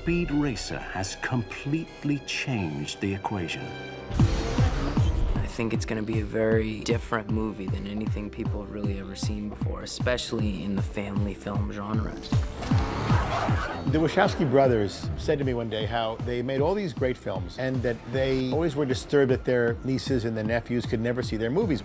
Speed Racer has completely changed the equation. I think it's going to be a very different movie than anything people have really ever seen before, especially in the family film genre. The Wachowski brothers said to me one day how they made all these great films and that they always were disturbed that their nieces and their nephews could never see their movies.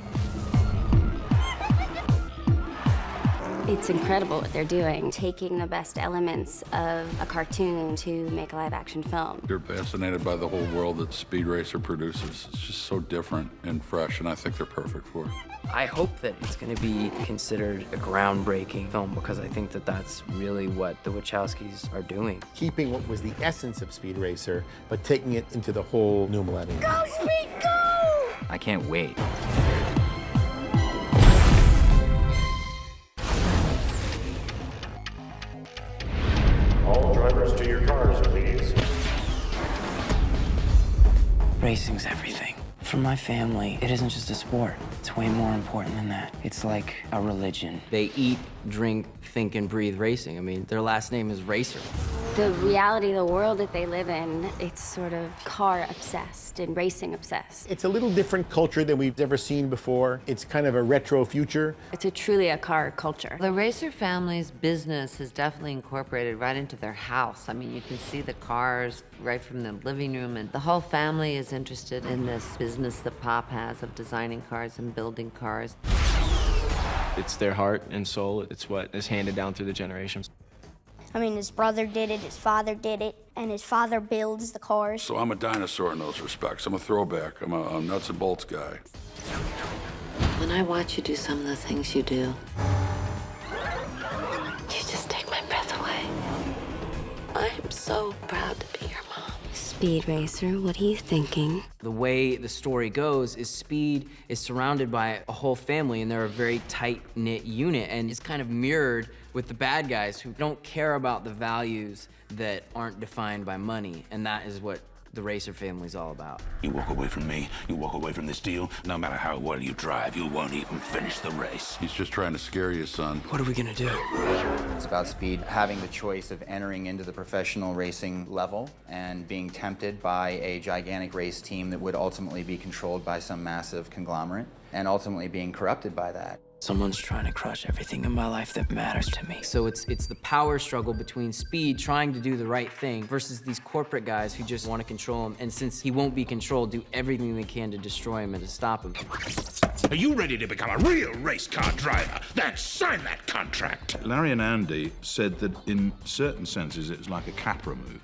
It's incredible what they're doing, taking the best elements of a cartoon to make a live-action film. You're fascinated by the whole world that Speed Racer produces. It's just so different and fresh, and I think they're perfect for it. I hope that it's going to be considered a groundbreaking film because I think that that's really what the Wachowskis are doing. Keeping what was the essence of Speed Racer, but taking it into the whole new millennium. Go, Speed, go! I can't wait. All drivers to your cars, please. Racing's everything. For my family, it isn't just a sport. It's way more important than that. It's like a religion. They eat, drink, think, and breathe racing. I mean, their last name is Racer. The reality of the world that they live in, it's sort of car-obsessed and racing-obsessed. It's a little different culture than we've ever seen before. It's kind of a retro future. It's truly a car culture. The Racer family's business is definitely incorporated right into their house. I mean, you can see the cars right from the living room, and the whole family is interested in this business that Pop has of designing cars and building cars. It's their heart and soul. It's what is handed down through the generations. I mean, his brother did it, his father did it, and his father builds the cars. So I'm a dinosaur in those respects. I'm a throwback. I'm a nuts and bolts guy. When I watch you do some of the things you do, you just take my breath away. I am so proud to be your mom. Speed Racer, what are you thinking? The way the story goes is Speed is surrounded by a whole family, and they're a very tight-knit unit, and it's kind of mirrored with the bad guys who don't care about the values that aren't defined by money, and that is what the Racer family's all about. You walk away from me, you walk away from this deal, no matter how well you drive, you won't even finish the race. He's just trying to scare you, son. What are we gonna do? It's about Speed having the choice of entering into the professional racing level and being tempted by a gigantic race team that would ultimately be controlled by some massive conglomerate and ultimately being corrupted by that. Someone's trying to crush everything in my life that matters to me. So it's the power struggle between Speed trying to do the right thing versus these corporate guys who just want to control him. And since he won't be controlled, do everything they can to destroy him and to stop him. Are you ready to become a real race car driver? Then sign that contract. Larry and Andy said that in certain senses it's like a Capra movie.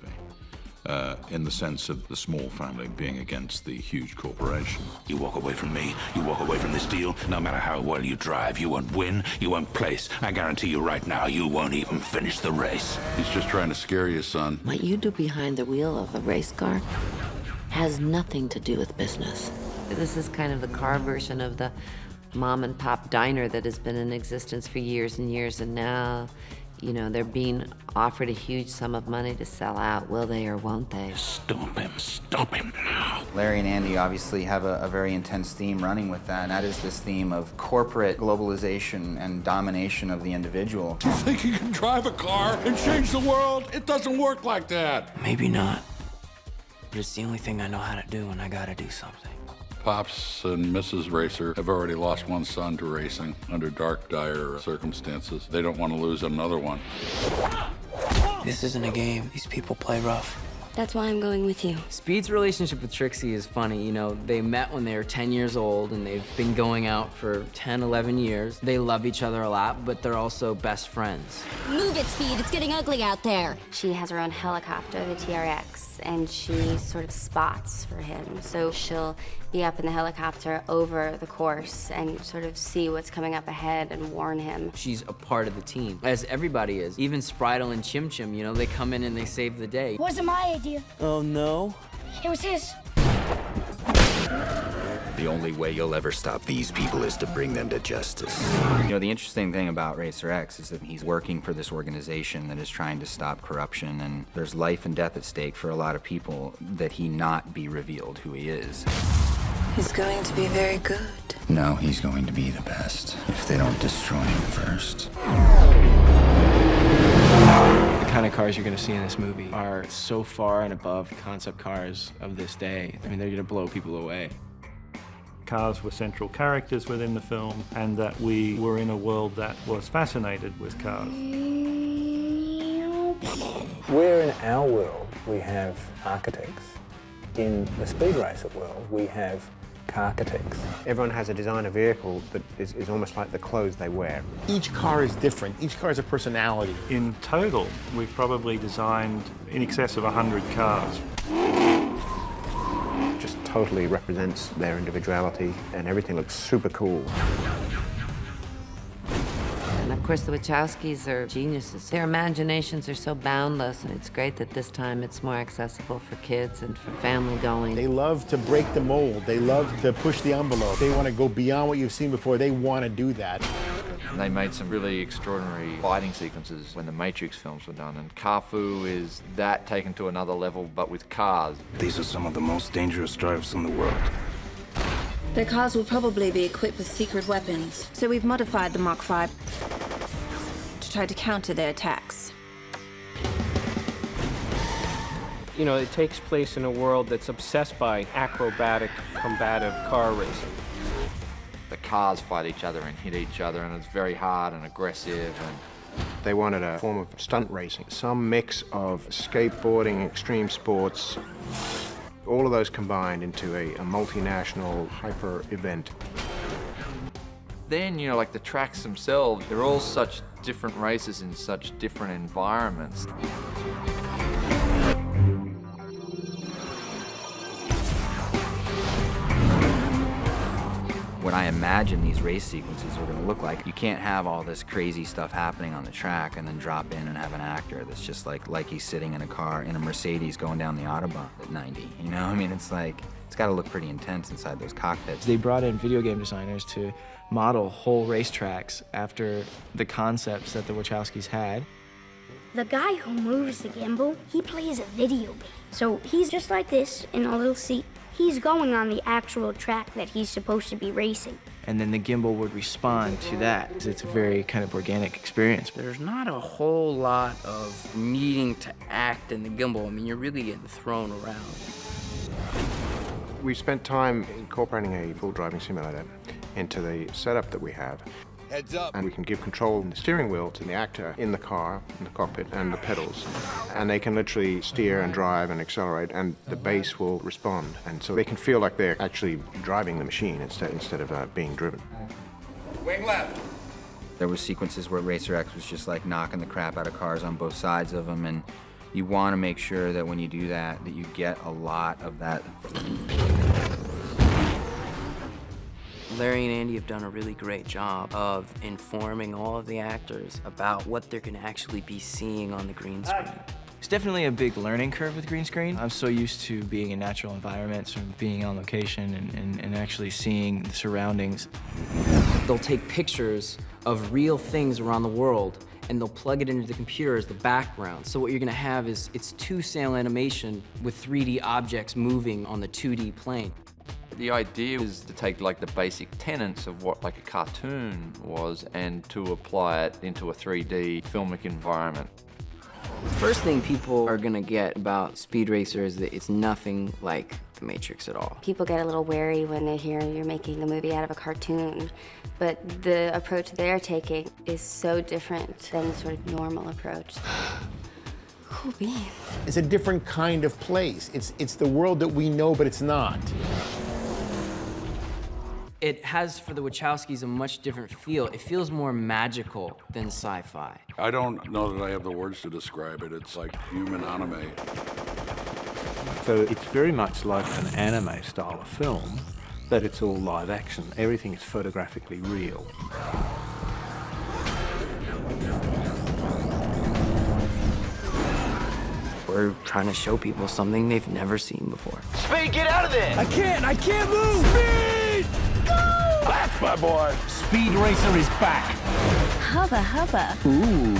In the sense of the small family being against the huge corporation. You walk away from me, you walk away from this deal, no matter how well you drive, you won't win, you won't place. I guarantee you right now, you won't even finish the race. He's just trying to scare you, son. What you do behind the wheel of a race car has nothing to do with business. This is kind of the car version of the mom and pop diner that has been in existence for years and years, and now, you know, they're being offered a huge sum of money to sell out. Will they or won't they? Stop him now. Larry and Andy obviously have a very intense theme running with that, and that is this theme of corporate globalization and domination of the individual. You think you can drive a car and change the world? It doesn't work like that. Maybe not. But it's the only thing I know how to do, and I gotta do something. Pops and Mrs. Racer have already lost one son to racing under dark, dire circumstances. They don't want to lose another one. This isn't a game. These people play rough. That's why I'm going with you. Speed's relationship with Trixie is funny. You know, they met when they were 10 years old, and they've been going out for 10, 11 years. They love each other a lot, but they're also best friends. Move it, Speed. It's getting ugly out there. She has her own helicopter, the TRX, and she sort of spots for him. So she'll be up in the helicopter over the course and sort of see what's coming up ahead and warn him. She's a part of the team, as everybody is. Even Spritle and Chim Chim, you know, they come in and they save the day. Wasn't my idea. Oh, no? It was his. The only way you'll ever stop these people is to bring them to justice. You know, the interesting thing about Racer X is that he's working for this organization that is trying to stop corruption, and there's life and death at stake for a lot of people that he not be revealed who he is. He's going to be very good. No, he's going to be the best if they don't destroy him first. The kind of cars you're going to see in this movie are so far and above the concept cars of this day. I mean, they're going to blow people away. Cars were central characters within the film, and that we were in a world that was fascinated with cars. Where in our world we have architects, in the speed racer world we have car-architects. Everyone has a designer vehicle that is almost like the clothes they wear. Each car is different. Each car has a personality. In total, we've probably designed in excess of 100 cars. Just totally represents their individuality, and everything looks super cool. And of course, the Wachowskis are geniuses. Their imaginations are so boundless, and it's great that this time it's more accessible for kids and for family going. They love to break the mold. They love to push the envelope. They want to go beyond what you've seen before. They want to do that. And they made some really extraordinary fighting sequences when the Matrix films were done, and Kung is that taken to another level, but with cars. These are some of the most dangerous drives in the world. Their cars will probably be equipped with secret weapons, so we've modified the Mach 5 to try to counter their attacks. You know, it takes place in a world that's obsessed by acrobatic, combative car racing. The cars fight each other and hit each other, and it's very hard and aggressive. And they wanted a form of stunt racing, some mix of skateboarding, extreme sports, all of those combined into a multinational hyper event. Then, you know, like the tracks themselves, they're all such different races in such different environments. What I imagine these race sequences are going to look like, you can't have all this crazy stuff happening on the track and then drop in and have an actor that's just like he's sitting in a car in a Mercedes going down the Autobahn at 90. You know, I mean, it's like, it's got to look pretty intense inside those cockpits. They brought in video game designers to model whole racetracks after the concepts that the Wachowskis had. The guy who moves the gimbal, he plays a video game. So he's just like this in a little seat. He's going on the actual track that he's supposed to be racing. And then the gimbal would respond to that. It's a very kind of organic experience. There's not a whole lot of needing to act in the gimbal. I mean, you're really getting thrown around. We spent time incorporating a full driving simulator into the setup that we have. Heads up. And we can give control of the steering wheel to the actor in the car, in the cockpit, and the pedals. And they can literally steer and drive and accelerate, and the base will respond. And so they can feel like they're actually driving the machine instead of being driven. Wing left. There was sequences where Racer X was just like knocking the crap out of cars on both sides of them, and you want to make sure that when you do that, that you get a lot of that. Larry and Andy have done a really great job of informing all of the actors about what they're going to actually be seeing on the green screen. It's definitely a big learning curve with green screen. I'm so used to being in natural environments and being on location and actually seeing the surroundings. They'll take pictures of real things around the world and they'll plug it into the computer as the background. So what you're gonna have is it's 2-cell animation with 3D objects moving on the 2D plane. The idea is to take like the basic tenets of what like a cartoon was and to apply it into a 3D filmic environment. The first thing people are gonna get about Speed Racer is that it's nothing like The Matrix at all. People get a little wary when they hear you're making the movie out of a cartoon, but the approach they're taking is so different than the sort of normal approach. Cool beans. It's a different kind of place. It's the world that we know, but it's not. It has, for the Wachowskis, a much different feel. It feels more magical than sci-fi. I don't know that I have the words to describe it. It's like human anime. So it's very much like an anime style of film, but it's all live action. Everything is photographically real. We're trying to show people something they've never seen before. Speed, get out of there! I can't move! Speed! Go! That's my boy! Speed Racer is back. Hubba hubba. Ooh.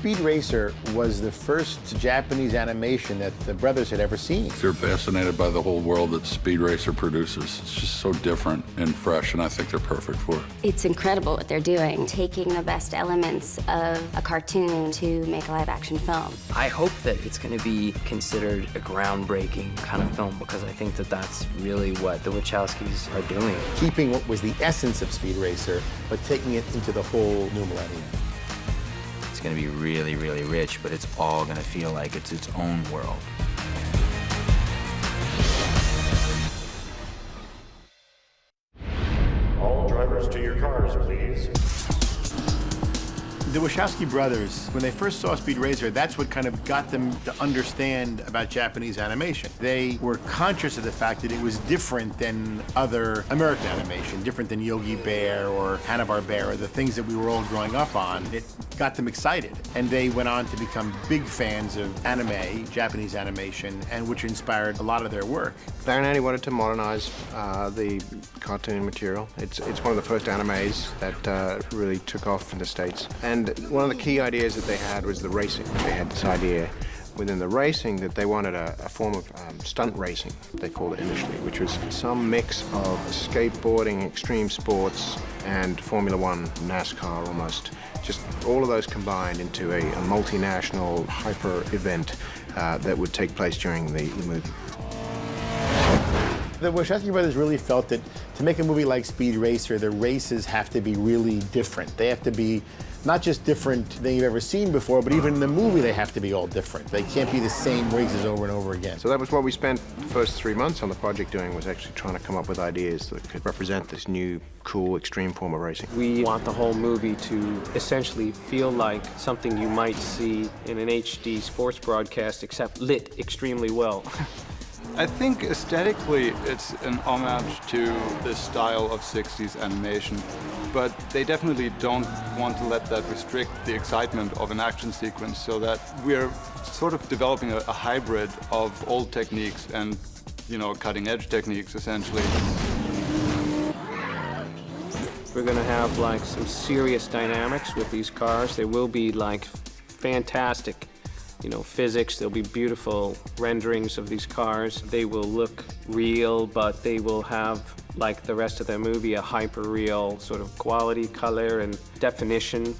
Speed Racer was the first Japanese animation that the brothers had ever seen. If you're fascinated by the whole world that Speed Racer produces, it's just so different and fresh, and I think they're perfect for it. It's incredible what they're doing, taking the best elements of a cartoon to make a live-action film. I hope that it's going to be considered a groundbreaking kind of film, because I think that that's really what the Wachowskis are doing. Keeping what was the essence of Speed Racer, but taking it into the whole new millennium. It's going to be really, really rich, but it's all going to feel like it's its own world. All drivers to your cars, please. The Wachowski brothers, when they first saw Speed Racer, that's what kind of got them to understand about Japanese animation. They were conscious of the fact that it was different than other American animation, different than Yogi Bear or Hanna-Barbera, the things that we were all growing up on. It got them excited. And they went on to become big fans of anime, Japanese animation, and which inspired a lot of their work. Darren Andy wanted to modernize the cartoon material. It's one of the first animes that really took off in the States. And one of the key ideas that they had was the racing. They had this idea within the racing that they wanted a form of stunt racing, they called it initially, which was some mix of skateboarding, extreme sports, and Formula One, NASCAR almost. Just all of those combined into a multinational hyper event that would take place during the movie. The Wachowski brothers really felt that to make a movie like Speed Racer, the races have to be really different. They have to be not just different than you've ever seen before, but even in the movie they have to be all different. They can't be the same races over and over again. So that was what we spent the first 3 months on the project doing, was actually trying to come up with ideas that could represent this new, cool, extreme form of racing. We want the whole movie to essentially feel like something you might see in an HD sports broadcast, except lit extremely well. I think aesthetically it's an homage to this style of 60s animation, but they definitely don't want to let that restrict the excitement of an action sequence, so that we're sort of developing a hybrid of old techniques and, you know, cutting-edge techniques, essentially. We're gonna have like some serious dynamics with these cars. They will be like fantastic, you know, physics. There'll be beautiful renderings of these cars. They will look real, but they will have, like the rest of the movie, a hyper-real sort of quality, color, and definition.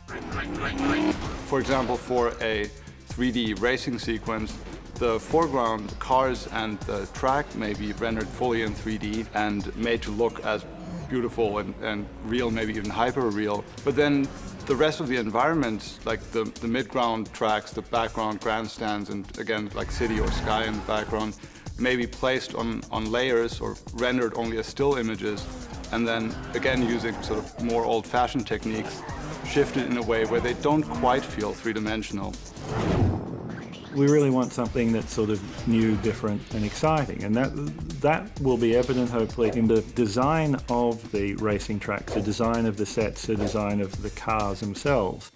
For example, for a 3D racing sequence, the foreground cars and the track may be rendered fully in 3D and made to look as beautiful and real, maybe even hyper-real. But then the rest of the environment, like the mid-ground tracks, the background grandstands, and again, like city or sky in the background, may be placed on layers or rendered only as still images, and then again using sort of more old-fashioned techniques, shifted in a way where they don't quite feel three-dimensional. We really want something that's sort of new, different, and exciting, and that will be evident, hopefully, in the design of the racing tracks, the design of the sets, the design of the cars themselves.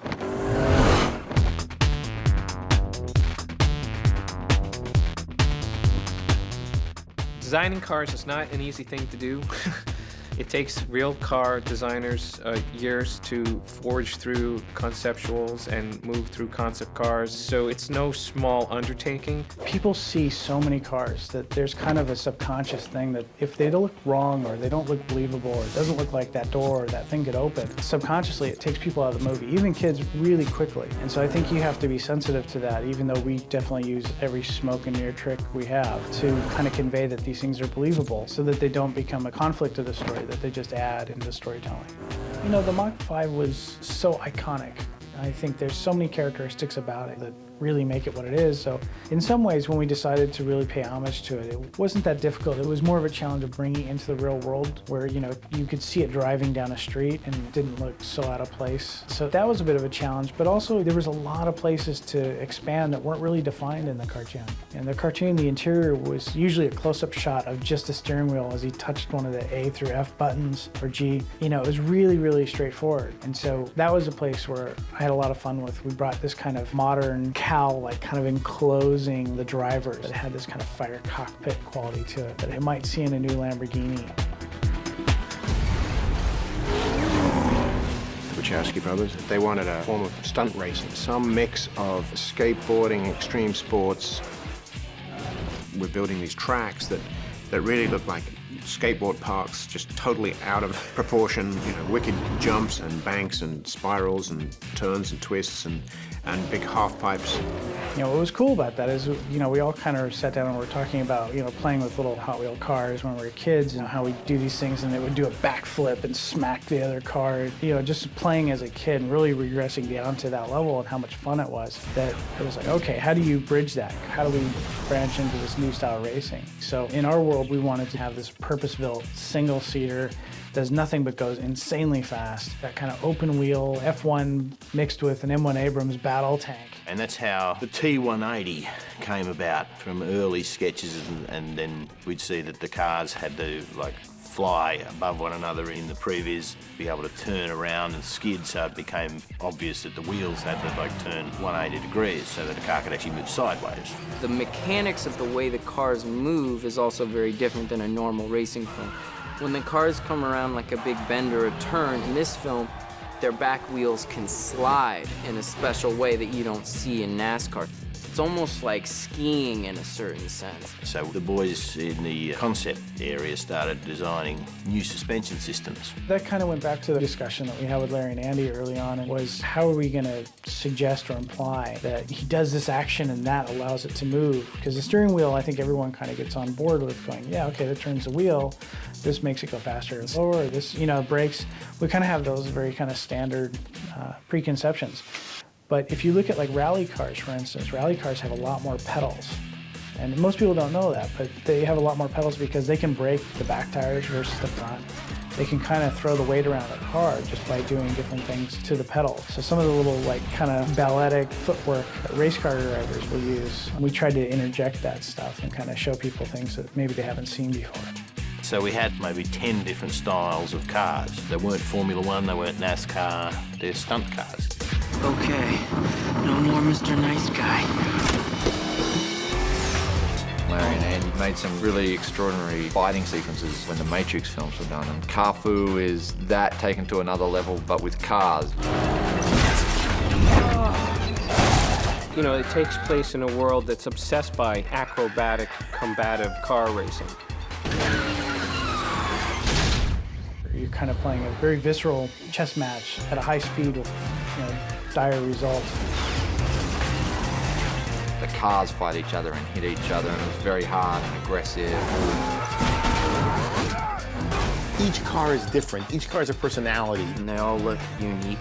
Designing cars is not an easy thing to do. It takes real car designers years to forge through conceptuals and move through concept cars, so it's no small undertaking. People see so many cars that there's kind of a subconscious thing that if they don't look wrong or they don't look believable or it doesn't look like that door or that thing could open, subconsciously it takes people out of the movie, even kids, really quickly. And so I think you have to be sensitive to that, even though we definitely use every smoke and mirror trick we have to kind of convey that these things are believable so that they don't become a conflict of the story, that they just add into storytelling. You know, the Mach 5 was so iconic. I think there's so many characteristics about it that really make it what it is. So in some ways, when we decided to really pay homage to it, it wasn't that difficult. It was more of a challenge of bringing it into the real world where, you know, you could see it driving down a street and it didn't look so out of place. So that was a bit of a challenge, but also there was a lot of places to expand that weren't really defined in the cartoon. In the cartoon, the interior was usually a close-up shot of just the steering wheel as he touched one of the A through F buttons or G. You know, it was really, really straightforward. And so that was a place where I had a lot of fun with. We brought this kind of modern cowl, like kind of enclosing the driver, that had this kind of fire cockpit quality to it that I might see in a new Lamborghini. The Wachowski brothers. They wanted a form of stunt racing, some mix of skateboarding, extreme sports. We're building these tracks that really look like skateboard parks, just totally out of proportion, you know, wicked jumps and banks and spirals and turns and twists and big half pipes. You know, what was cool about that is, you know, we all kind of sat down and were talking about, you know, playing with little Hot Wheel cars when we were kids, you know, how we do these things and they would do a backflip and smack the other car. You know, just playing as a kid and really regressing down to that level and how much fun it was, that it was like, okay, how do you bridge that? How do we branch into this new style racing? So in our world, we wanted to have this purpose-built single-seater, does nothing but goes insanely fast. That kind of open wheel F1 mixed with an M1 Abrams battle tank. And that's how the T180 came about, from early sketches, and then we'd see that the cars had to like fly above one another in the previs, be able to turn around and skid, so it became obvious that the wheels had to like turn 180 degrees so that the car could actually move sideways. The mechanics of the way the cars move is also very different than a normal racing film. When the cars come around like a big bend or a turn, in this film, their back wheels can slide in a special way that you don't see in NASCAR. It's almost like skiing in a certain sense. So the boys in the concept area started designing new suspension systems. That kind of went back to the discussion that we had with Larry and Andy early on, and was how are we going to suggest or imply that he does this action and that allows it to move? Because the steering wheel, I think everyone kind of gets on board with going, yeah, okay, that turns the wheel, this makes it go faster or slower, this, you know, brakes. We kind of have those very kind of standard preconceptions. But if you look at like rally cars, for instance, rally cars have a lot more pedals. And most people don't know that, but they have a lot more pedals because they can brake the back tires versus the front. They can kind of throw the weight around the car just by doing different things to the pedals. So some of the little like kind of balletic footwork that race car drivers will use, we tried to interject that stuff and kind of show people things that maybe they haven't seen before. So we had maybe 10 different styles of cars. They weren't Formula One, they weren't NASCAR, they're stunt cars. Okay, no more Mr. Nice Guy. Larry and Andy made some really extraordinary fighting sequences when the Matrix films were done, and Car-Fu is that taken to another level, but with cars. You know, it takes place in a world that's obsessed by acrobatic, combative car racing. You're kind of playing a very visceral chess match at a high speed with, you know, dire results. The cars fight each other and hit each other, and it was very hard and aggressive. Each car is different. Each car has a personality. And they all look unique.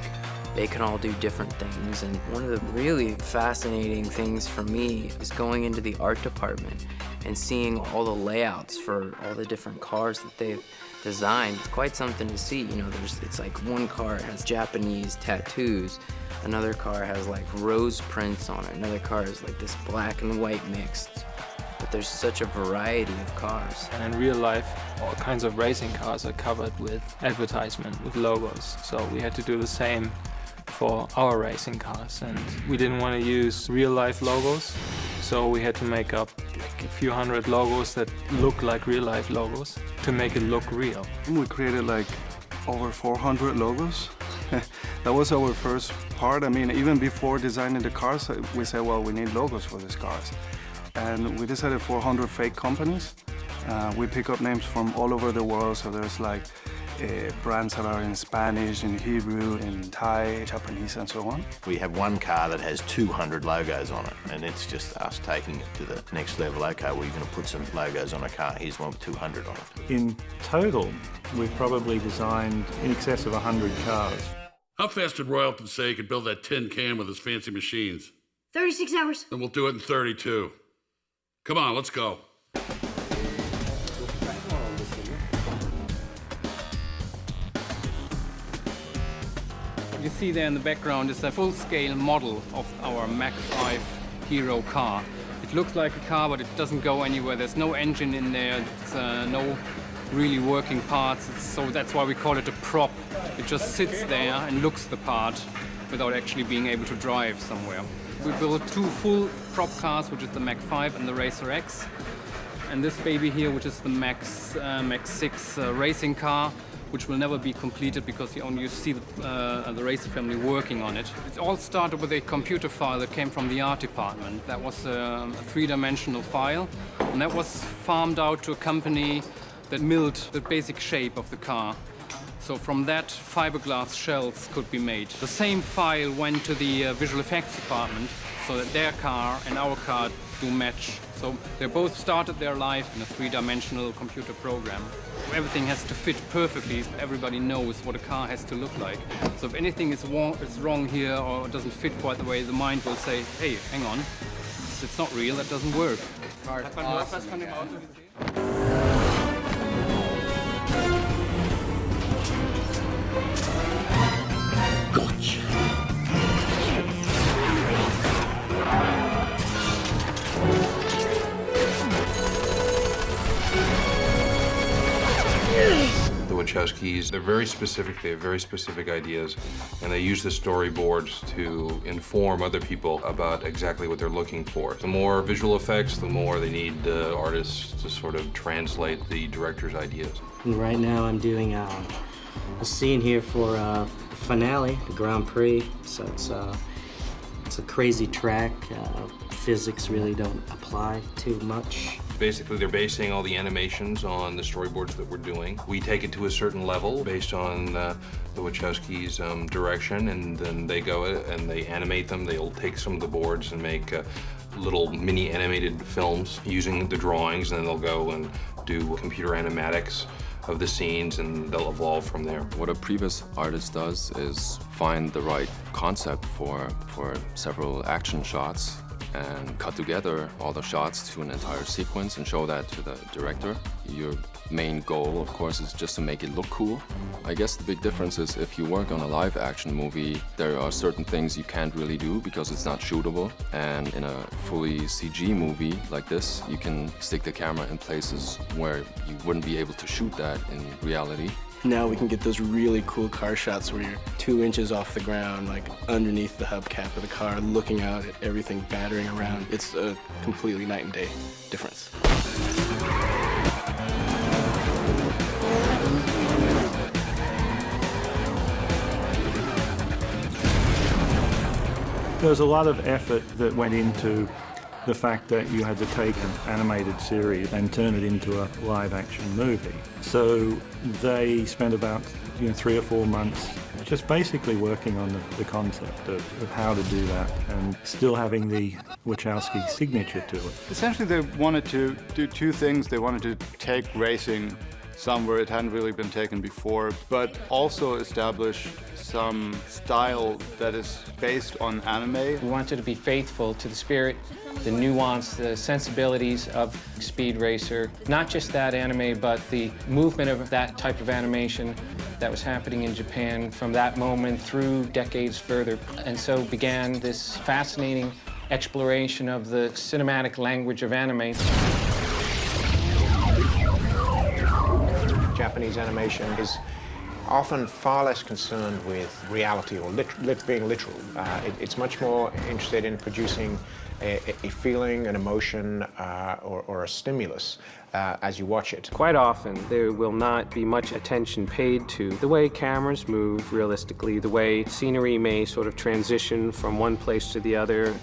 They can all do different things. And one of the really fascinating things for me is going into the art department and seeing all the layouts for all the different cars that they've designed. It's quite something to see. You know, it's like one car has Japanese tattoos, another car has like rose prints on it, another car is like this black and white mixed. But there's such a variety of cars. And in real life, all kinds of racing cars are covered with advertisement, with logos. So we had to do the same for our racing cars. And we didn't want to use real life logos, so we had to make up a few hundred logos that look like real life logos to make it look real. We created like over 400 logos. That was our first part. I mean, even before designing the cars, we said, well, we need logos for these cars. And we decided 400 fake companies. We pick up names from all over the world, so there's like brands that are in Spanish, in Hebrew, in Thai, Japanese, and so on. We have one car that has 200 logos on it, and it's just us taking it to the next level. Okay, we're going to put some logos on a car. Here's one with 200 on it. In total, we've probably designed in excess of 100 cars. How fast did Royalton say he could build that tin can with his fancy machines? 36 hours. Then we'll do it in 32. Come on, let's go. What you see there in the background is a full-scale model of our Mach 5 Hero car. It looks like a car, but it doesn't go anywhere. There's no engine in there. There's no really working parts. So that's why we call it a prop. It just sits there and looks the part without actually being able to drive somewhere. We built two full prop cars, which is the Mach 5 and the Racer X. And this baby here, which is the Mach 6 racing car, which will never be completed because you see the racer family working on it. It all started with a computer file that came from the art department. That was a three-dimensional file, and that was farmed out to a company that milled the basic shape of the car. So from that, fiberglass shells could be made. The same file went to the visual effects department so that their car and our car do match. So they both started their life in a three-dimensional computer program. Everything has to fit perfectly. Everybody knows what a car has to look like. So if anything is wrong here or doesn't fit quite the way, the mind will say, hey, hang on, it's not real, that doesn't work. Gotcha. The Wachowskis, they're very specific, they have very specific ideas, and they use the storyboards to inform other people about exactly what they're looking for. The more visual effects, the more they need the artists to sort of translate the director's ideas. And right now I'm doing a scene here for finale, the Grand Prix. So it's a crazy track. Physics really don't apply too much. Basically, they're basing all the animations on the storyboards that we're doing. We take it to a certain level based on the Wachowskis' direction, and then they go and they animate them. They'll take some of the boards and make little mini animated films using the drawings, and then they'll go and do computer animatics of the scenes, and they'll evolve from there. What a previous artist does is find the right concept for several action shots and cut together all the shots to an entire sequence and show that to the director. Your main goal, of course, is just to make it look cool. I guess the big difference is if you work on a live action movie, there are certain things you can't really do because it's not shootable. And in a fully CG movie like this, you can stick the camera in places where you wouldn't be able to shoot that in reality. Now we can get those really cool car shots where you're 2 inches off the ground, like underneath the hubcap of the car, looking out at everything battering around. It's a completely night and day difference. There was a lot of effort that went into the fact that you had to take an animated series and turn it into a live-action movie. So they spent about 3 or 4 months just basically working on the concept of how to do that and still having the Wachowski signature to it. Essentially, they wanted to do two things. They wanted to take racing somewhere it hadn't really been taken before, but also establish some style that is based on anime. We wanted to be faithful to the spirit, the nuance, the sensibilities of Speed Racer. Not just that anime, but the movement of that type of animation that was happening in Japan from that moment through decades further. And so began this fascinating exploration of the cinematic language of anime. Japanese animation is often far less concerned with reality or being literal. It's much more interested in producing a feeling, an emotion, or a stimulus as you watch it. Quite often, there will not be much attention paid to the way cameras move realistically, the way scenery may sort of transition from one place to the other.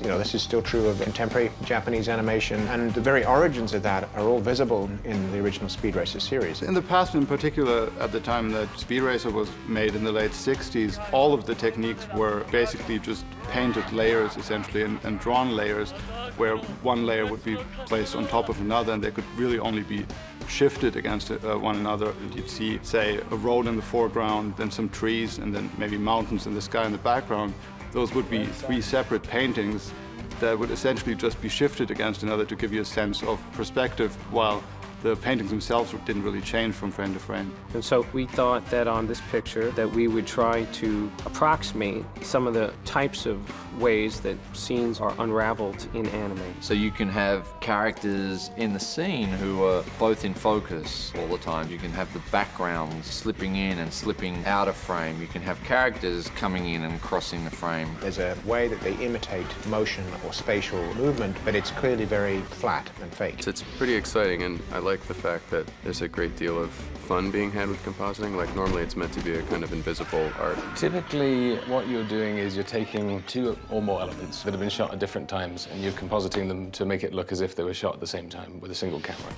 This is still true of contemporary Japanese animation, and the very origins of that are all visible in the original Speed Racer series. In the past, in particular, at the time that Speed Racer was made in the late 60s, all of the techniques were basically just painted layers, essentially, and drawn layers, where one layer would be placed on top of another, and they could really only be shifted against one another. And you'd see, say, a road in the foreground, then some trees, and then maybe mountains in the sky in the background. Those would be 3 separate paintings that would essentially just be shifted against another to give you a sense of perspective, while the paintings themselves didn't really change from frame to frame. And so we thought that on this picture that we would try to approximate some of the types of ways that scenes are unraveled in anime. So you can have characters in the scene who are both in focus all the time. You can have the background slipping in and slipping out of frame. You can have characters coming in and crossing the frame. There's a way that they imitate motion or spatial movement, but it's clearly very flat and fake. It's pretty exciting, and I like like the fact that there's a great deal of fun being had with compositing. Like normally it's meant to be a kind of invisible art. Typically, what you're doing is you're taking two or more elements that have been shot at different times and you're compositing them to make it look as if they were shot at the same time with a single camera.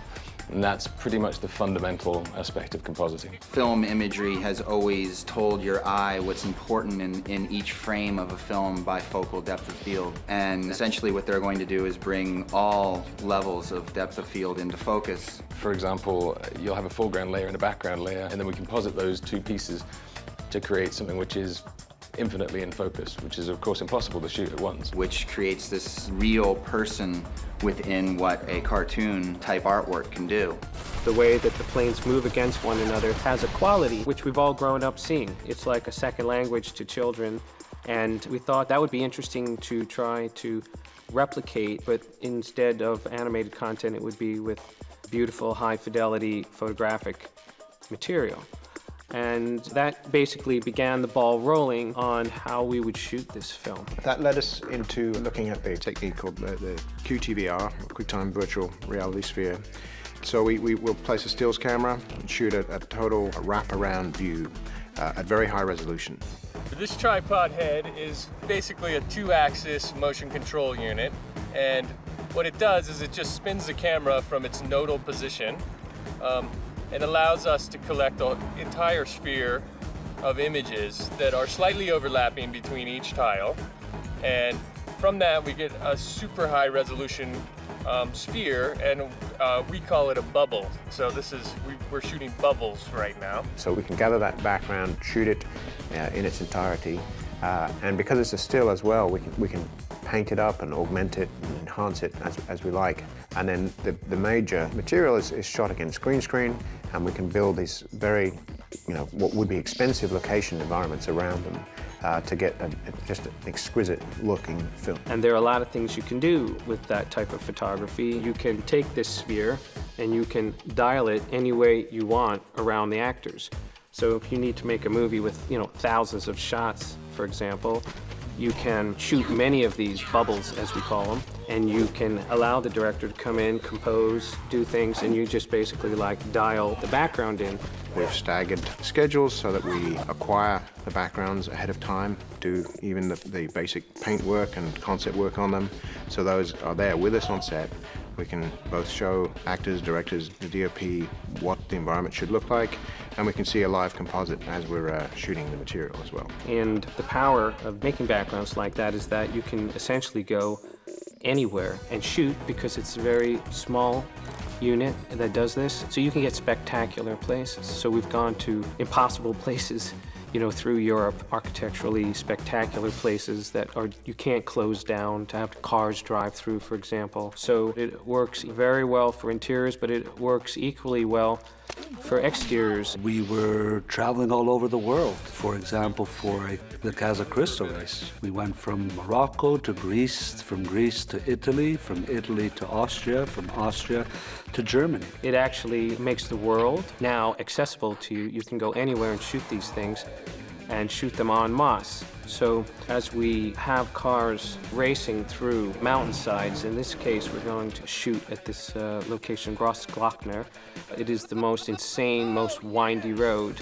And that's pretty much the fundamental aspect of compositing. Film imagery has always told your eye what's important in each frame of a film by focal depth of field. And essentially what they're going to do is bring all levels of depth of field into focus. For example, you'll have a foreground layer and a background layer, and then we composite those two pieces to create something which is infinitely in focus, which is of course impossible to shoot at once. Which creates this real person within what a cartoon type artwork can do. The way that the planes move against one another has a quality which we've all grown up seeing. It's like a second language to children, and we thought that would be interesting to try to replicate, but instead of animated content, it would be with beautiful high-fidelity photographic material. And that basically began the ball rolling on how we would shoot this film. That led us into looking at the technique called the QTVR, QuickTime Virtual Reality Sphere. So we will place a stills camera and shoot a total wraparound view at very high resolution. This tripod head is basically a 2-axis motion control unit, and what it does is it just spins the camera from its nodal position. It allows us to collect the entire sphere of images that are slightly overlapping between each tile. And from that, we get a super high resolution sphere, and we call it a bubble. So we're shooting bubbles right now. So we can gather that background, shoot it in its entirety, and because it's a still as well, we can paint it up and augment it and enhance it as we like. And then the major material is shot against green screen, and we can build these very, what would be expensive location environments around them to get just an exquisite looking film. And there are a lot of things you can do with that type of photography. You can take this sphere and you can dial it any way you want around the actors. So if you need to make a movie with, thousands of shots, for example, you can shoot many of these bubbles, as we call them, and you can allow the director to come in, compose, do things, and you just basically dial the background in. We've staggered schedules so that we acquire the backgrounds ahead of time, do even the basic paint work and concept work on them, so those are there with us on set. We can both show actors, directors, the DOP what the environment should look like, and we can see a live composite as we're shooting the material as well. And the power of making backgrounds like that is that you can essentially go anywhere and shoot, because it's a very small unit that does this. So you can get spectacular places. So we've gone to impossible places, through Europe, architecturally spectacular places that you can't close down to have cars drive through, for example. So it works very well for interiors, but it works equally well for exteriors. We were traveling all over the world. For example, for the Casa Cristo race, we went from Morocco to Greece, from Greece to Italy, from Italy to Austria, from Austria to Germany. It actually makes the world now accessible to you. You can go anywhere and shoot these things and shoot them en masse. So as we have cars racing through mountainsides, in this case we're going to shoot at this location, Grossglockner. It is the most insane, most windy road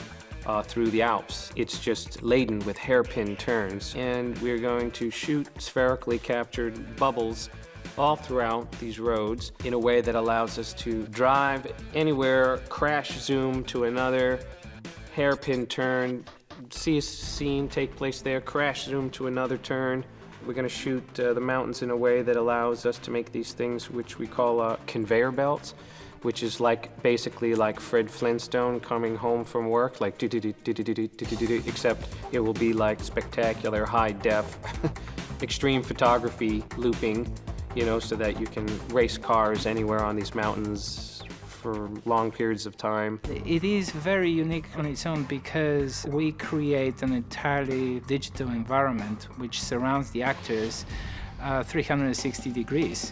through the Alps. It's just laden with hairpin turns, and we're going to shoot spherically captured bubbles all throughout these roads in a way that allows us to drive anywhere, crash zoom to another, hairpin turn, see a scene take place there, crash zoom to another turn. We're going to shoot the mountains in a way that allows us to make these things which we call conveyor belts, which is basically like Fred Flintstone coming home from work, except it will be spectacular high def extreme photography looping, so that you can race cars anywhere on these mountains for long periods of time. It is very unique on its own because we create an entirely digital environment which surrounds the actors 360 degrees.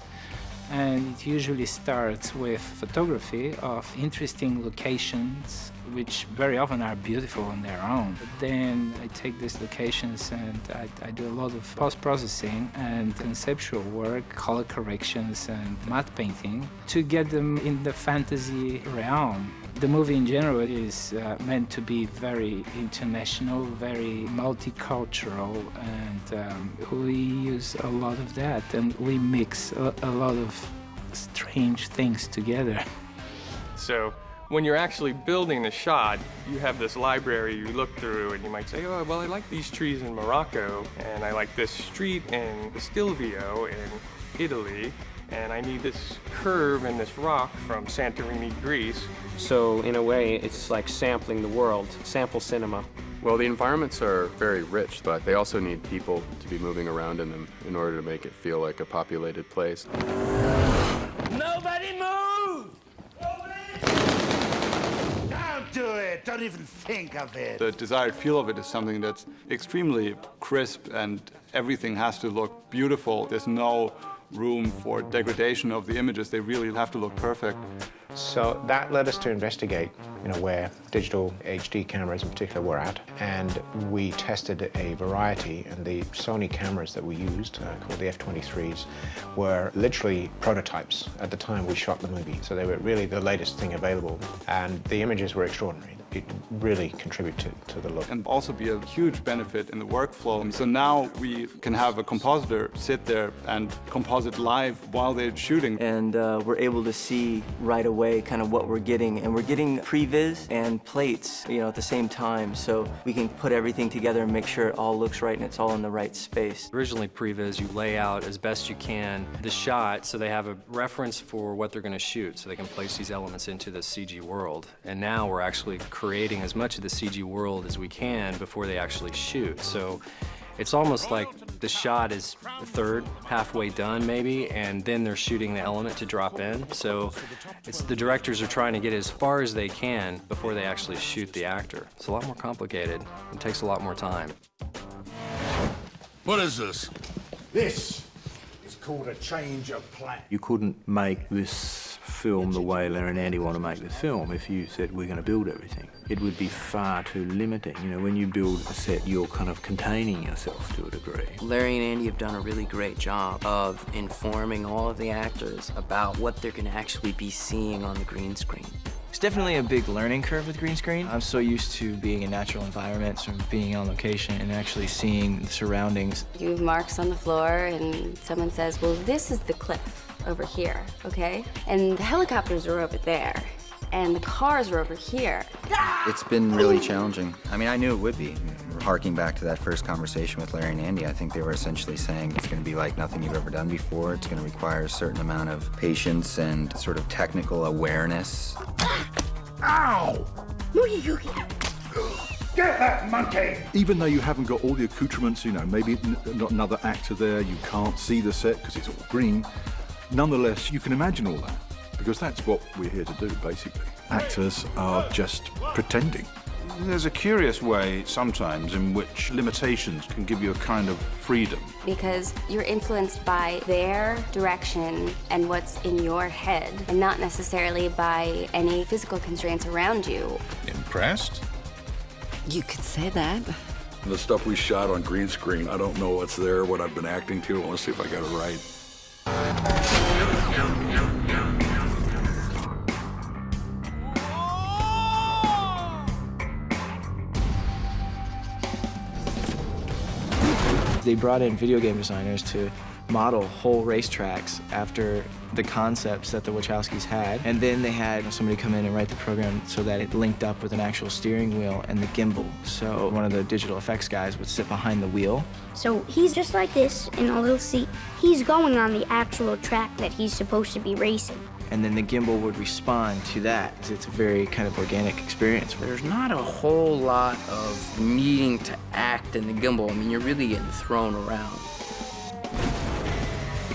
And it usually starts with photography of interesting locations, which very often are beautiful on their own. But then I take these locations and I do a lot of post-processing and conceptual work, color corrections and matte painting to get them in the fantasy realm. The movie in general is meant to be very international, very multicultural, and we use a lot of that, and we mix a lot of strange things together. So when you're actually building the shot, you have this library you look through and you might say, oh, well, I like these trees in Morocco, and I like this street in Stilvio in Italy, and I need this curve and this rock from Santorini, Greece. So in a way, it's like sampling the world, sample cinema. Well, the environments are very rich, but they also need people to be moving around in them in order to make it feel like a populated place. Nobody move! Don't do it! Don't even think of it! The desired feel of it is something that's extremely crisp, and everything has to look beautiful. There's no room for degradation of the images. They really have to look perfect. So that led us to investigate, where digital HD cameras in particular were at, and we tested a variety, and the Sony cameras that we used, called the F23s, were literally prototypes at the time we shot the movie. So they were really the latest thing available, and the images were extraordinary. It really contributed to the look. And also be a huge benefit in the workflow. So now we can have a compositor sit there and composite live while they're shooting. And we're able to see right away kind of what we're getting. And we're getting previs and plates, at the same time. So we can put everything together and make sure it all looks right and it's all in the right space. Originally previs, you lay out as best you can the shot so they have a reference for what they're going to shoot, so they can place these elements into the CG world. And now we're actually creating as much of the CG world as we can before they actually shoot. So it's almost like the shot is a third, halfway done maybe, and then they're shooting the element to drop in. So the directors are trying to get as far as they can before they actually shoot the actor. It's a lot more complicated. It takes a lot more time. What is this? This is called a change of plan. You couldn't make this film the way Larry and Andy want to make the film if you said we're going to build everything. It would be far too limiting. When you build a set, you're kind of containing yourself to a degree. Larry and Andy have done a really great job of informing all of the actors about what they're going to actually be seeing on the green screen. It's definitely a big learning curve with green screen. I'm so used to being in natural environments and being on location and actually seeing the surroundings. You have marks on the floor and someone says, well, this is the cliff over here, okay? And the helicopters are over there. And the cars are over here. It's been really challenging. I mean, I knew it would be. Harking back to that first conversation with Larry and Andy, I think they were essentially saying it's going to be like nothing you've ever done before. It's going to require a certain amount of patience and sort of technical awareness. Ow! Get that monkey! Even though you haven't got all the accoutrements, maybe not another actor there, you can't see the set because it's all green. Nonetheless, you can imagine all that, because that's what we're here to do, basically. Actors are just pretending. There's a curious way sometimes in which limitations can give you a kind of freedom. Because you're influenced by their direction and what's in your head, and not necessarily by any physical constraints around you. Impressed? You could say that. The stuff we shot on green screen, I don't know what's there, what I've been acting to. I want to see if I got it right. They brought in video game designers to model whole racetracks after the concepts that the Wachowskis had. And then they had somebody come in and write the program so that it linked up with an actual steering wheel and the gimbal. So one of the digital effects guys would sit behind the wheel. So he's just like this in a little seat. He's going on the actual track that he's supposed to be racing. And then the gimbal would respond to that. It's a very kind of organic experience. There's not a whole lot of needing to act in the gimbal. I mean, you're really getting thrown around.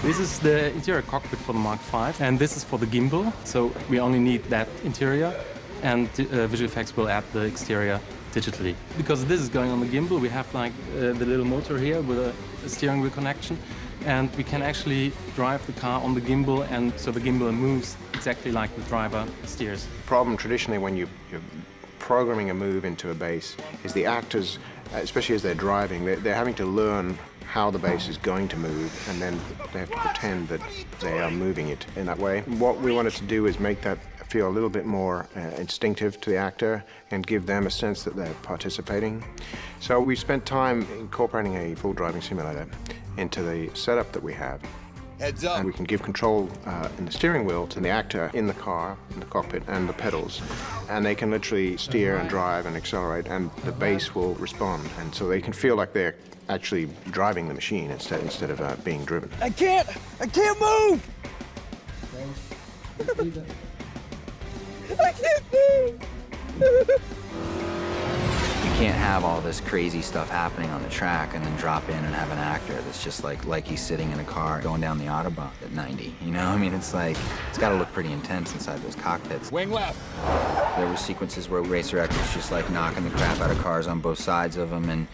This is the interior cockpit for the Mark V, and this is for the gimbal. So we only need that interior, and visual effects will add the exterior digitally. Because this is going on the gimbal, we have like the little motor here with a steering wheel connection. and we can actually drive the car on the gimbal, and so the gimbal moves exactly like the driver steers. The problem traditionally when you're programming a move into a base is the actors, especially as they're driving, they're having to learn how the base is going to move, and then they have to pretend that they are moving it in that way. What we wanted to do is make that feel a little bit more instinctive to the actor and give them a sense that they're participating. So we spent time incorporating a full driving simulator into the setup that we have. Heads up. And we can give control in the steering wheel to the actor in the car, in the cockpit, and the pedals. And they can literally steer and drive and accelerate, and the base will respond. And so they can feel like they're actually driving the machine instead of being driven. I can't move! I can't move! You can't have all this crazy stuff happening on the track and then drop in and have an actor that's just like he's sitting in a car going down the Autobahn at 90, you know? I mean, it's like, it's gotta look pretty intense inside those cockpits. Wing left. There were sequences where Racer X was just like knocking the crap out of cars on both sides of them, and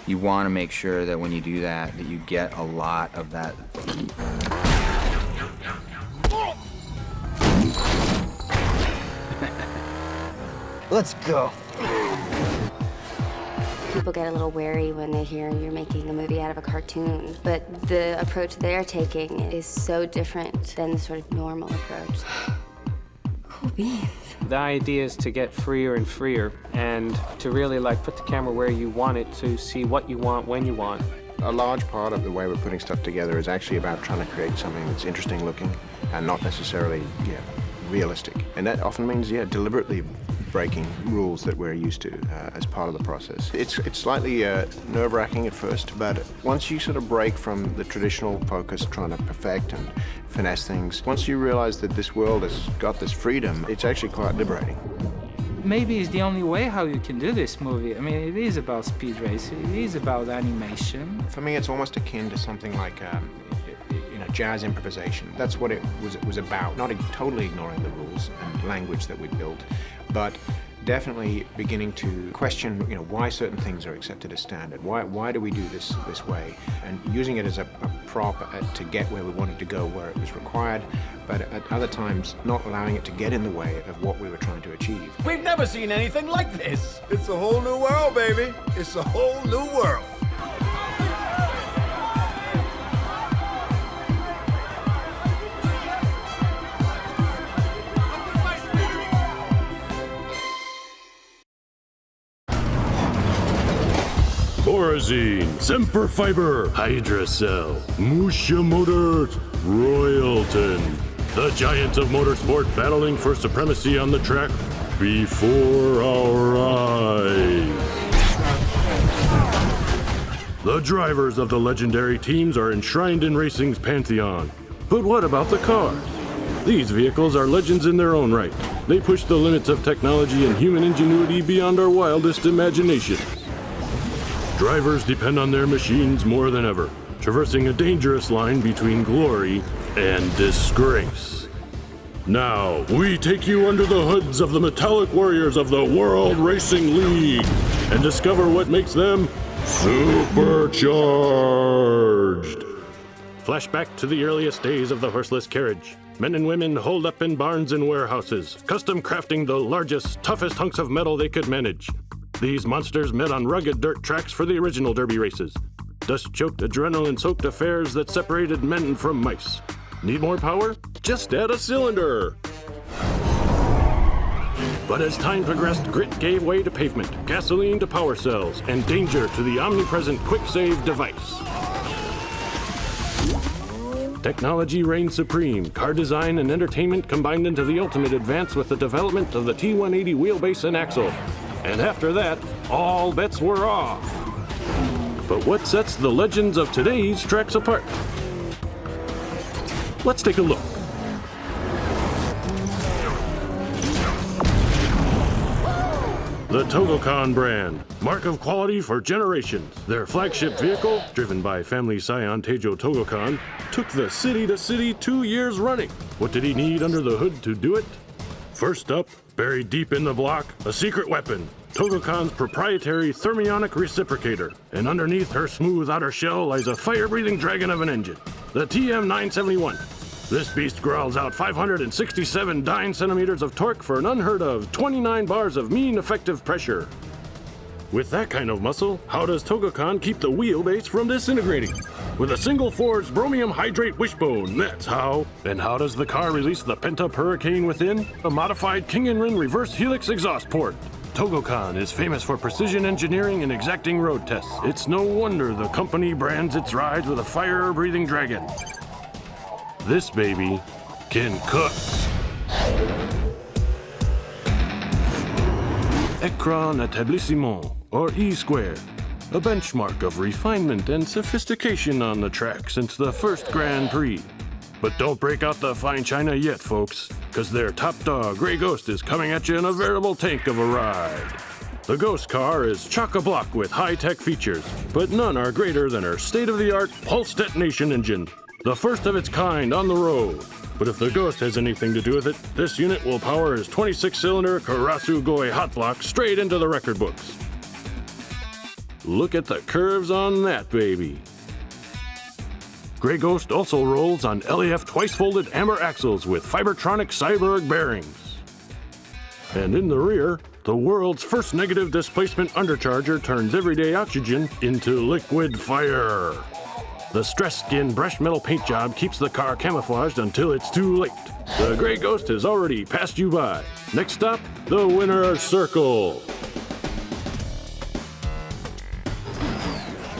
you want to make sure that when you do that, that you get a lot of that. Let's go. People get a little wary when they hear you're making a movie out of a cartoon, but the approach they're taking is so different than the sort of normal approach. Cool beans. The idea is to get freer and freer and to really like put the camera where you want it, to see what you want when you want. A large part of the way we're putting stuff together is actually about trying to create something that's interesting looking and not necessarily realistic. And that often means deliberately breaking rules that we're used to as part of the process. It's slightly nerve-wracking at first, but once you sort of break from the traditional focus trying to perfect and finesse things, once you realize that this world has got this freedom, it's actually quite liberating. Maybe it's the only way how you can do this movie. I mean, it is about speed racing, it is about animation. For me, it's almost akin to something like jazz improvisation. That's what it was about. Not totally ignoring the rules and language that we built, but definitely beginning to question, why certain things are accepted as standard. Why do we do this way? And using it as a prop to get where we wanted to go, where it was required, but at other times not allowing it to get in the way of what we were trying to achieve. We've never seen anything like this. It's a whole new world, baby. It's a whole new world. Borazine, Semperfiber, Hydracell, Musha Motors, Royalton. The giants of motorsport battling for supremacy on the track before our eyes. The drivers of the legendary teams are enshrined in racing's pantheon. But what about the cars? These vehicles are legends in their own right. They push the limits of technology and human ingenuity beyond our wildest imaginations. Drivers depend on their machines more than ever, traversing a dangerous line between glory and disgrace. Now, we take you under the hoods of the metallic warriors of the World Racing League and discover what makes them supercharged. Flashback to the earliest days of the horseless carriage. Men and women holed up in barns and warehouses, custom crafting the largest, toughest hunks of metal they could manage. These monsters met on rugged dirt tracks for the original derby races. Dust-choked, adrenaline-soaked affairs that separated men from mice. Need more power? Just add a cylinder! But as time progressed, grit gave way to pavement, gasoline to power cells, and danger to the omnipresent quick-save device. Technology reigned supreme, car design and entertainment combined into the ultimate advance with the development of the T180 wheelbase and axle. And after that, all bets were off. But what sets the legends of today's tracks apart? Let's take a look. The Togokan brand, mark of quality for generations. Their flagship vehicle, driven by family scion Teijo Togokan, took the city to city 2 years running. What did he need under the hood to do it? First up, buried deep in the block, a secret weapon, Togocon's proprietary thermionic reciprocator, and underneath her smooth outer shell lies a fire-breathing dragon of an engine, the TM971. This beast growls out 567 dyne centimeters of torque for an unheard of 29 bars of mean effective pressure. With that kind of muscle, how does Togocon keep the wheelbase from disintegrating? With a single forged bromium hydrate wishbone, that's how. And how does the car release the pent-up hurricane within? A modified King & Rin reverse helix exhaust port. Togocon is famous for precision engineering and exacting road tests. It's no wonder the company brands its rides with a fire-breathing dragon. This baby can cook. Écran établissement, or E-square, a benchmark of refinement and sophistication on the track since the first Grand Prix. But don't break out the fine china yet, folks, because their top dog, Grey Ghost, is coming at you in a veritable tank of a ride. The Ghost car is chock-a-block with high-tech features, but none are greater than her state-of-the-art pulse detonation engine, the first of its kind on the road. But if the Ghost has anything to do with it, this unit will power his 26-cylinder Karasu Goi hot block straight into the record books. Look at the curves on that baby. Grey Ghost also rolls on LAF twice-folded amber axles with Fibertronic Cyberg bearings. And in the rear, the world's first negative displacement undercharger turns everyday oxygen into liquid fire. The stress skin brushed metal paint job keeps the car camouflaged until it's too late. The Grey Ghost has already passed you by. Next stop, the winner's circle.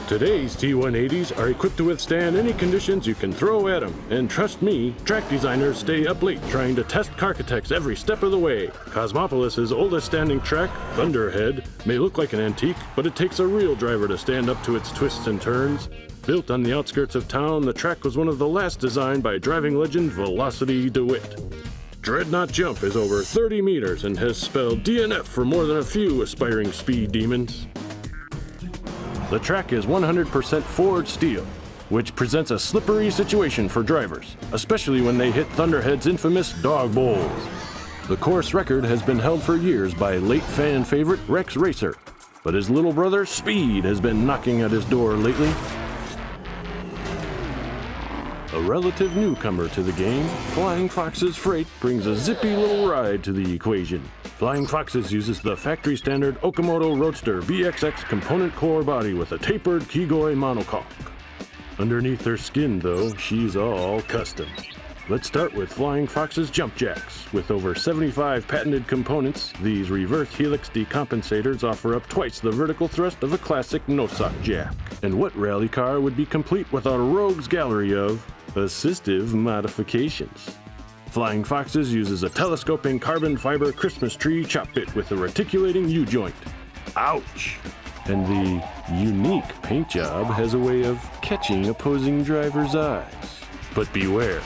Today's T180s are equipped to withstand any conditions you can throw at them. And trust me, track designers stay up late trying to test Carcatex every step of the way. Cosmopolis's oldest standing track, Thunderhead, may look like an antique, but it takes a real driver to stand up to its twists and turns. Built on the outskirts of town, the track was one of the last designed by driving legend Velocity DeWitt. Dreadnought Jump is over 30 meters and has spelled DNF for more than a few aspiring speed demons. The track is 100% forged steel, which presents a slippery situation for drivers, especially when they hit Thunderhead's infamous dog bowls. The course record has been held for years by late fan favorite Rex Racer, but his little brother Speed has been knocking at his door lately. A relative newcomer to the game, Flying Fox's Freight brings a zippy little ride to the equation. Flying Foxes uses the factory standard Okamoto Roadster VXX component core body with a tapered Kigoi monocoque. Underneath her skin, though, she's all custom. Let's start with Flying Fox's jump jacks. With over 75 patented components, these reverse helix decompensators offer up twice the vertical thrust of a classic no-sock jack. And what rally car would be complete without a rogue's gallery of assistive modifications? Flying Foxes uses a telescoping carbon fiber Christmas tree chop bit with a reticulating U-joint. Ouch! And the unique paint job has a way of catching opposing drivers' eyes. But beware.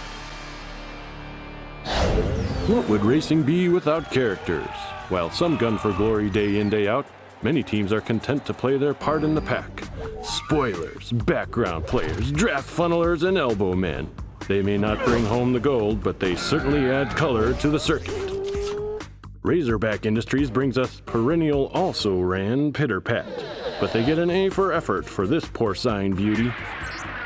What would racing be without characters? While some gun for glory day in, day out, many teams are content to play their part in the pack. Spoilers, background players, draft funnelers, and elbow men. They may not bring home the gold, but they certainly add color to the circuit. Razorback Industries brings us perennial also-ran Pitter Pat, but they get an A for effort for this porcine beauty.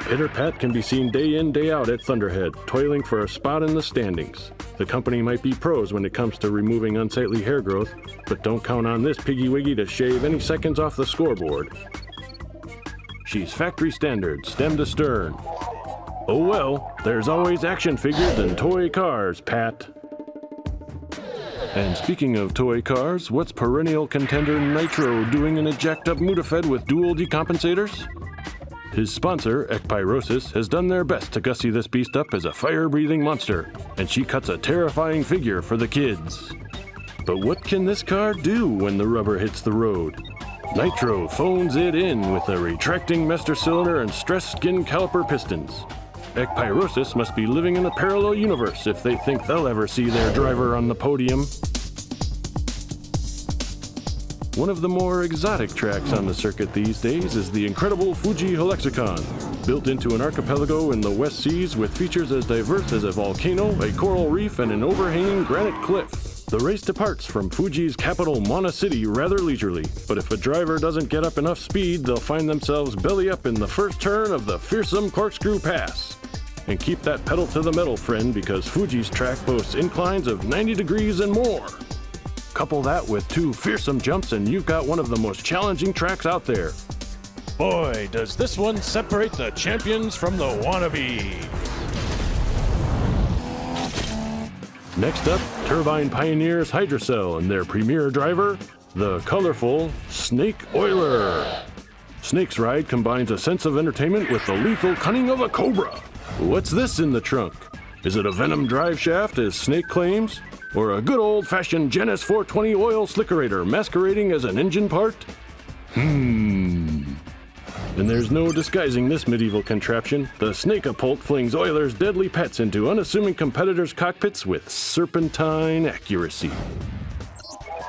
Pitter Pat can be seen day in, day out at Thunderhead, toiling for a spot in the standings. The company might be pros when it comes to removing unsightly hair growth, but don't count on this Piggy Wiggy to shave any seconds off the scoreboard. She's factory standard, stem to stern. Oh well, there's always action figures and toy cars, Pat. And speaking of toy cars, what's perennial contender Nitro doing in a jacked-up Mutafed with dual decompensators? His sponsor, Ekpyrosis, has done their best to gussy this beast up as a fire-breathing monster, and she cuts a terrifying figure for the kids. But what can this car do when the rubber hits the road? Nitro phones it in with a retracting master cylinder and stress skin caliper pistons. Ekpyrosis must be living in a parallel universe if they think they'll ever see their driver on the podium. One of the more exotic tracks on the circuit these days is the incredible Fuji Helexicon, built into an archipelago in the West Seas with features as diverse as a volcano, a coral reef, and an overhanging granite cliff. The race departs from Fuji's capital, Mana City, rather leisurely, but if a driver doesn't get up enough speed, they'll find themselves belly up in the first turn of the fearsome Corkscrew Pass. And keep that pedal to the metal, friend, because Fuji's track boasts inclines of 90 degrees and more. Couple that with 2 fearsome jumps and you've got one of the most challenging tracks out there. Boy, does this one separate the champions from the wannabe. Next up, Turbine Pioneers Hydrocell and their premier driver, the colorful Snake Oiler. Snake's ride combines a sense of entertainment with the lethal cunning of a cobra. What's this in the trunk? Is it a Venom drive shaft, as Snake claims? Or a good old-fashioned Genesis 420 oil slickerator masquerading as an engine part? And there's no disguising this medieval contraption. The Snake-a-Pult flings Oiler's deadly pets into unassuming competitors' cockpits with serpentine accuracy.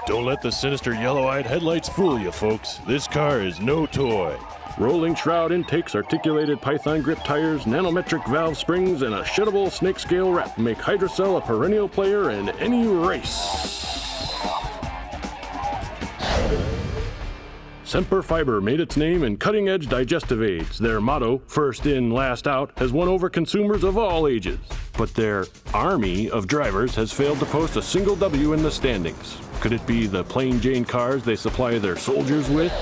Don't let the sinister yellow-eyed headlights fool you, folks. This car is no toy. Rolling shroud intakes, articulated python grip tires, nanometric valve springs, and a shuttable snake scale wrap make Hydrocell a perennial player in any race. Semper Fiber made its name in cutting-edge digestive aids. Their motto, first in, last out, has won over consumers of all ages. But their army of drivers has failed to post a single W in the standings. Could it be the plain Jane cars they supply their soldiers with?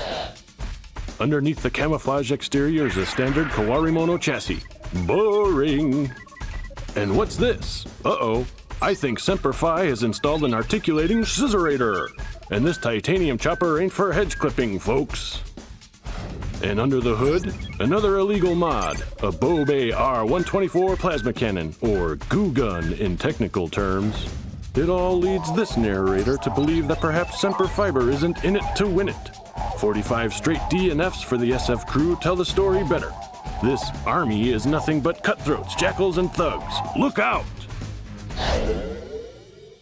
Underneath the camouflage exterior is a standard Kawarimono chassis. Boring. And what's this? Uh-oh. I think Semper Fi has installed an articulating scissorator. And this titanium chopper ain't for hedge clipping, folks. And under the hood, another illegal mod, a Bobe R124 plasma cannon, or goo gun in technical terms. It all leads this narrator to believe that perhaps Semper Fiber isn't in it to win it. 45 straight D and Fs for the SF crew tell the story better. This army is nothing but cutthroats, jackals, and thugs. Look out!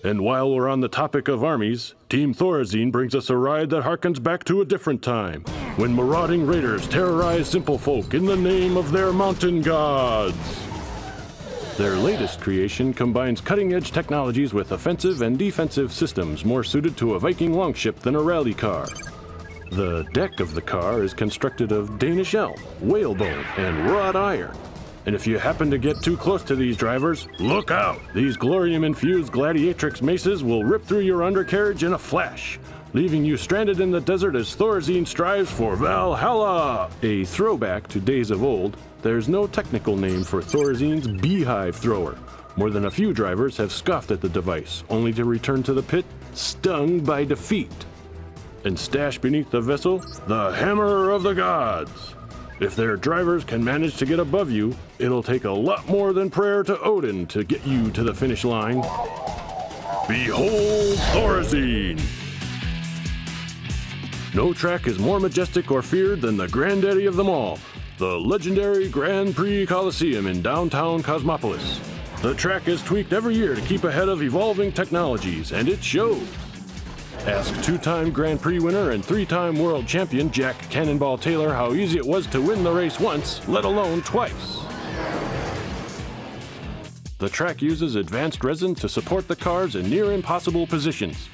And while we're on the topic of armies, Team Thorazine brings us a ride that harkens back to a different time, when marauding raiders terrorize simple folk in the name of their mountain gods. Their latest creation combines cutting-edge technologies with offensive and defensive systems more suited to a Viking longship than a rally car. The deck of the car is constructed of Danish elm, whalebone, and wrought iron. And if you happen to get too close to these drivers, look out! These glorium-infused gladiatrix maces will rip through your undercarriage in a flash, leaving you stranded in the desert as Thorazine strives for Valhalla! A throwback to days of old, there's no technical name for Thorazine's beehive thrower. More than a few drivers have scoffed at the device, only to return to the pit stung by defeat. And stashed beneath the vessel, the Hammer of the Gods. If their drivers can manage to get above you, it'll take a lot more than prayer to Odin to get you to the finish line. Behold Thorazine! No track is more majestic or feared than the granddaddy of them all, the legendary Grand Prix Coliseum in downtown Cosmopolis. The track is tweaked every year to keep ahead of evolving technologies, and it shows. Ask 2-time Grand Prix winner and 3-time world champion Jack Cannonball Taylor how easy it was to win the race once, let alone twice. The track uses advanced resin to support the cars in near impossible positions,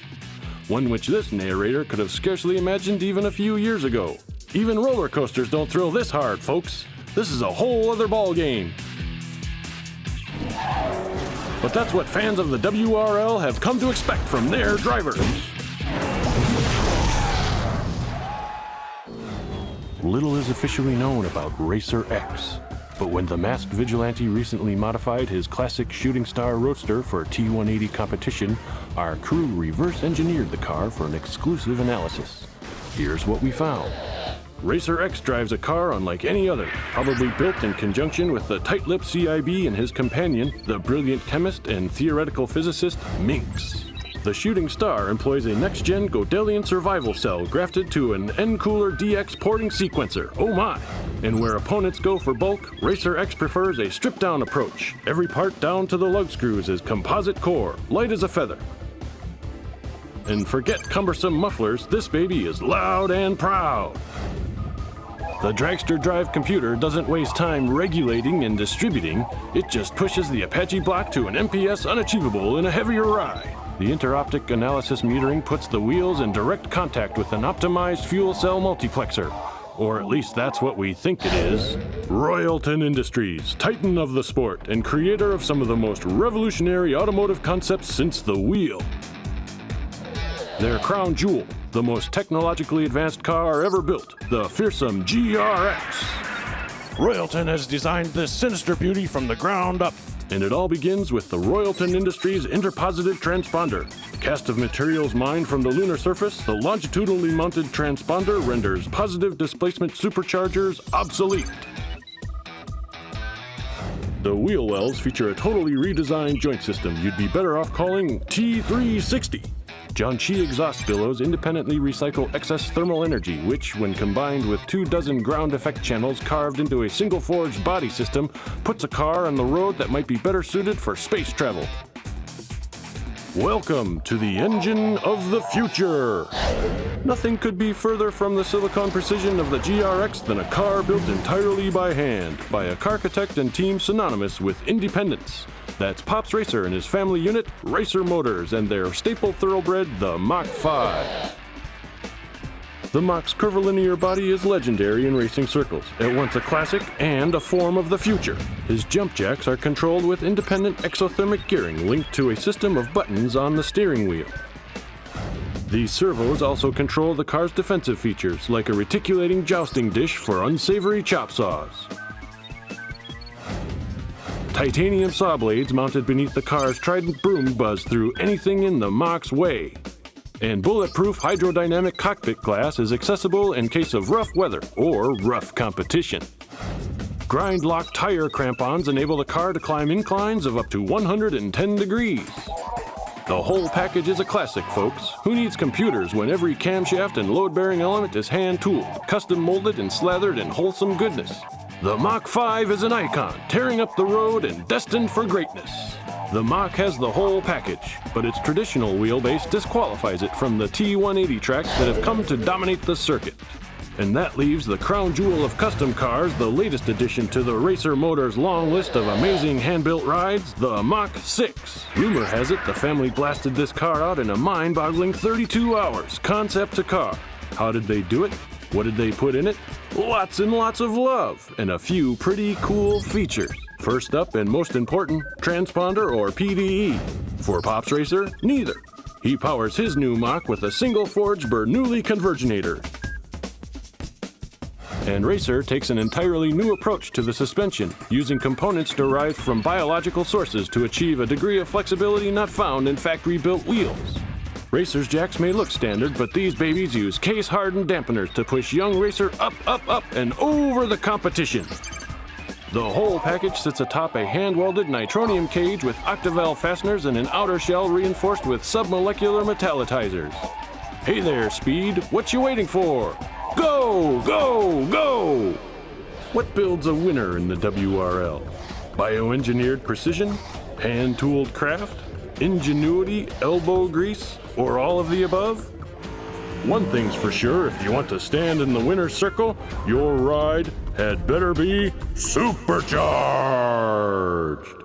one which this narrator could have scarcely imagined even a few years ago. Even roller coasters don't thrill this hard, folks. This is a whole other ball game. But that's what fans of the WRL have come to expect from their drivers. Little is officially known about Racer X, but when the masked vigilante recently modified his classic Shooting Star Roadster for T180 competition, our crew reverse engineered the car for an exclusive analysis. Here's what we found. Racer X drives a car unlike any other, probably built in conjunction with the tight-lipped CIB and his companion, the brilliant chemist and theoretical physicist, Minx. The Shooting Star employs a next-gen Godelian survival cell grafted to an N-Cooler DX porting sequencer, oh my! And where opponents go for bulk, Racer X prefers a stripped-down approach. Every part down to the lug screws is composite core, light as a feather. And forget cumbersome mufflers, this baby is loud and proud. The Dragster Drive computer doesn't waste time regulating and distributing, it just pushes the Apache block to an MPS unachievable in a heavier ride. The interoptic analysis metering puts the wheels in direct contact with an optimized fuel cell multiplexer. Or at least that's what we think it is. Royalton Industries, titan of the sport and creator of some of the most revolutionary automotive concepts since the wheel. Their crown jewel, the most technologically advanced car ever built, the fearsome GRX. Royalton has designed this sinister beauty from the ground up. And it all begins with the Royalton Industries interpositive transponder. Cast of materials mined from the lunar surface, the longitudinally mounted transponder renders positive displacement superchargers obsolete. The wheel wells feature a totally redesigned joint system you'd be better off calling T360. Jiangxi exhaust billows independently recycle excess thermal energy, which, when combined with 24 ground effect channels carved into a single forged body system, puts a car on the road that might be better suited for space travel. Welcome to the engine of the future. Nothing could be further from the silicon precision of the GRX than a car built entirely by hand, by a carchitect and team synonymous with independence. That's Pops Racer and his family unit, Racer Motors, and their staple thoroughbred, the Mach 5. The Mach's curvilinear body is legendary in racing circles, at once a classic and a form of the future. His jump jacks are controlled with independent exothermic gearing linked to a system of buttons on the steering wheel. These servos also control the car's defensive features, like a reticulating jousting dish for unsavory chop saws. Titanium saw blades mounted beneath the car's trident broom buzz through anything in the Mach's way. And bulletproof hydrodynamic cockpit glass is accessible in case of rough weather or rough competition. Grind-lock tire crampons enable the car to climb inclines of up to 110 degrees. The whole package is a classic, folks. Who needs computers when every camshaft and load-bearing element is hand-tooled, custom-molded, and slathered in wholesome goodness? The Mach 5 is an icon, tearing up the road and destined for greatness. The Mach has the whole package, but its traditional wheelbase disqualifies it from the T180 tracks that have come to dominate the circuit. And that leaves the crown jewel of custom cars, the latest addition to the Racer Motors' long list of amazing hand-built rides, the Mach 6. Rumor has it the family blasted this car out in a mind-boggling 32 hours, concept to car. How did they do it? What did they put in it? Lots and lots of love, and a few pretty cool features. First up and most important, transponder or PDE. For Pops Racer, neither. He powers his new Mach with a single forged Bernoulli converginator. And Racer takes an entirely new approach to the suspension, using components derived from biological sources to achieve a degree of flexibility not found in factory-built wheels. Racer's jacks may look standard, but these babies use case-hardened dampeners to push young Racer up, up, up, and over the competition. The whole package sits atop a hand-welded nitronium cage with octavalve fasteners and an outer shell reinforced with submolecular metallitizers. Hey there, Speed, what you waiting for? Go, go, go! What builds a winner in the WRL? Bioengineered precision? Hand-tooled craft? Ingenuity, elbow grease, or all of the above? One thing's for sure, if you want to stand in the winner's circle, your ride had better be supercharged!